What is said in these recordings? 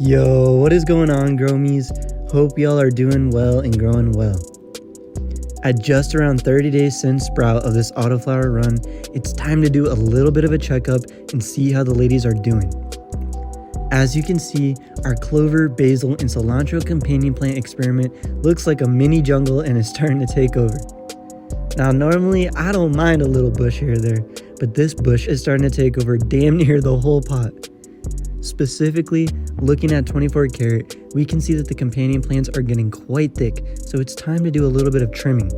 Yo, what is going on, growmies? Hope y'all are doing well and growing well. At just around 30 days since sprout of this autoflower run, it's time to do a little bit of a checkup and see how the ladies are doing. As you can see, our clover, basil, and cilantro companion plant experiment looks like a mini jungle and is starting to take over. Now, normally I don't mind a little bush here or there, but this bush is starting to take over damn near the whole pot. Specifically, looking at 24 Carat, we can see that the companion plants are getting quite thick, so it's time to do a little bit of trimming.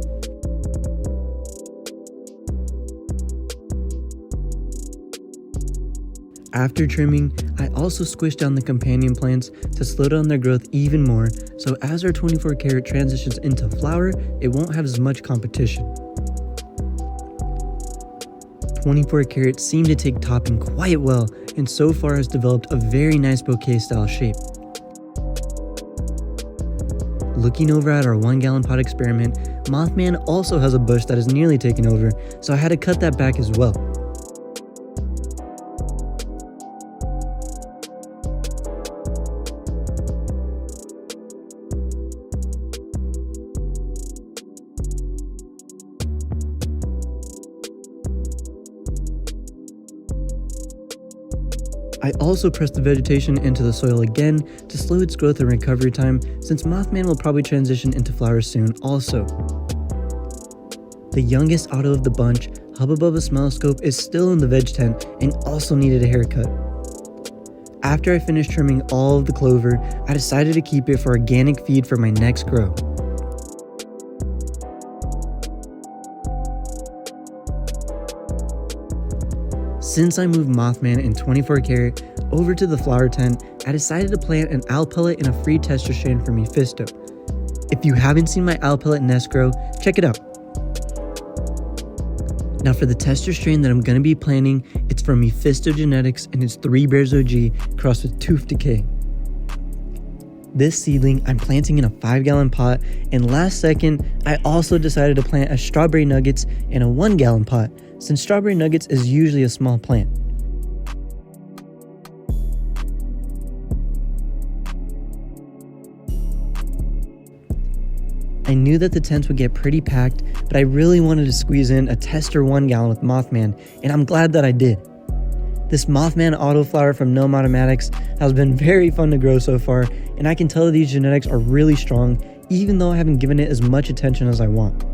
After trimming, I also squished down the companion plants to slow down their growth even more, so as our 24 Carat transitions into flower, it won't have as much competition. 24 Carat seemed to take topping quite well, and so far has developed a very nice bouquet style shape. Looking over at our 1 gallon pot experiment, Mothman also has a bush that is nearly taken over, so I had to cut that back as well. I also pressed the vegetation into the soil again to slow its growth and recovery time, since Mothman will probably transition into flowers soon also. The youngest auto of the bunch, Hubbabubbasmelloscope, is still in the veg tent and also needed a haircut. After I finished trimming all of the clover, I decided to keep it for organic feed for my next grow. Since I moved Mothman and 24 Carat over to the flower tent, I decided to plant an owl pellet in a free tester strain for Mephisto. If you haven't seen my owl pellet nest grow, check it out. Now for the tester strain that I'm going to be planting, it's from Mephisto genetics and it's 3 Bears OG crossed with toof decay. This seedling I'm planting in a 5 gallon pot, and last second I also decided to plant a strawberry nuggets in a 1 gallon pot, since strawberry nuggets is usually a small plant. I knew that the tents would get pretty packed, but I really wanted to squeeze in a tester 1 gallon with Mothman, and I'm glad that I did. This Mothman autoflower from Gnome Automatics has been very fun to grow so far, and I can tell that these genetics are really strong, even though I haven't given it as much attention as I want.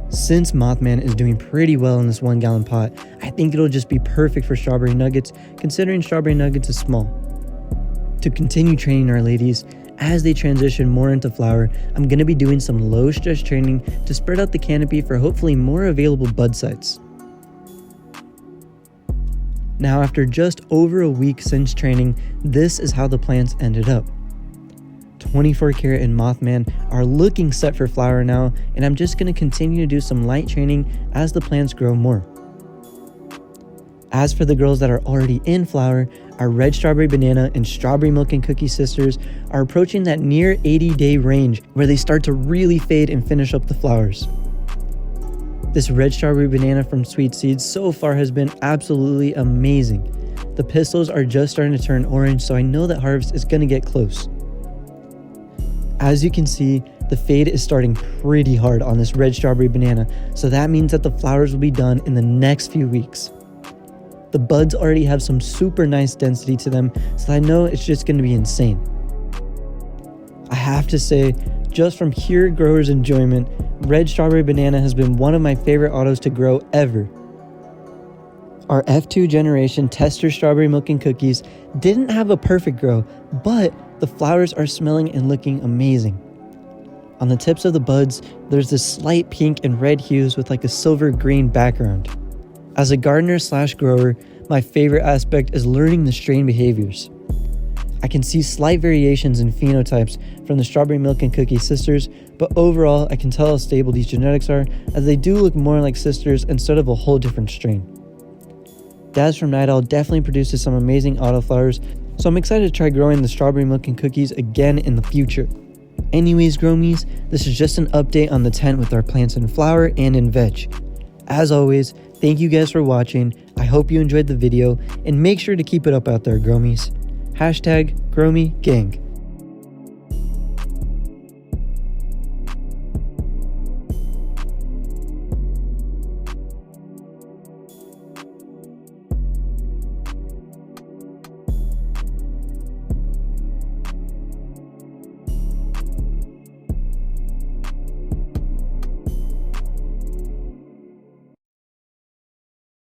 Since Mothman is doing pretty well in this 1 gallon pot, I think it'll just be perfect for strawberry nuggets, considering strawberry nuggets is small. To continue training our ladies, as they transition more into flower, I'm going to be doing some low stress training to spread out the canopy for hopefully more available bud sites. Now, after just over a week since training, this is how the plants ended up. 24 Carat and Mothman are looking set for flower now, and I'm just going to continue to do some light training as the plants grow more. As for the girls that are already in flower, our red strawberry banana and strawberry milk and cookie sisters are approaching that near 80-day range where they start to really fade and finish up the flowers. This red strawberry banana from Sweet Seeds so far has been absolutely amazing. The pistils are just starting to turn orange, so I know that harvest is going to get close. As you can see, the fade is starting pretty hard on this red strawberry banana, so that means that the flowers will be done in the next few weeks. The buds already have some super nice density to them, so I know it's just going to be insane. I have to say, just from pure grower's enjoyment, red strawberry banana has been one of my favorite autos to grow ever. Our F2 generation tester strawberry milk and cookies didn't have a perfect grow, but the flowers are smelling and looking amazing. On the tips of the buds, there's this slight pink and red hues with like a silver green background. As a gardener / grower, my favorite aspect is learning the strain behaviors. I can see slight variations in phenotypes from the strawberry milk and cookie sisters, but overall I can tell how stable these genetics are, as they do look more like sisters instead of a whole different strain. Daz from Nightowl definitely produces some amazing autoflowers, so I'm excited to try growing the strawberry milk and cookies again in the future. Anyways, growmies, this is just an update on the tent with our plants in flower and in veg. As always, thank you guys for watching. I hope you enjoyed the video, and make sure to keep it up out there, growmies. #GrowMeGang.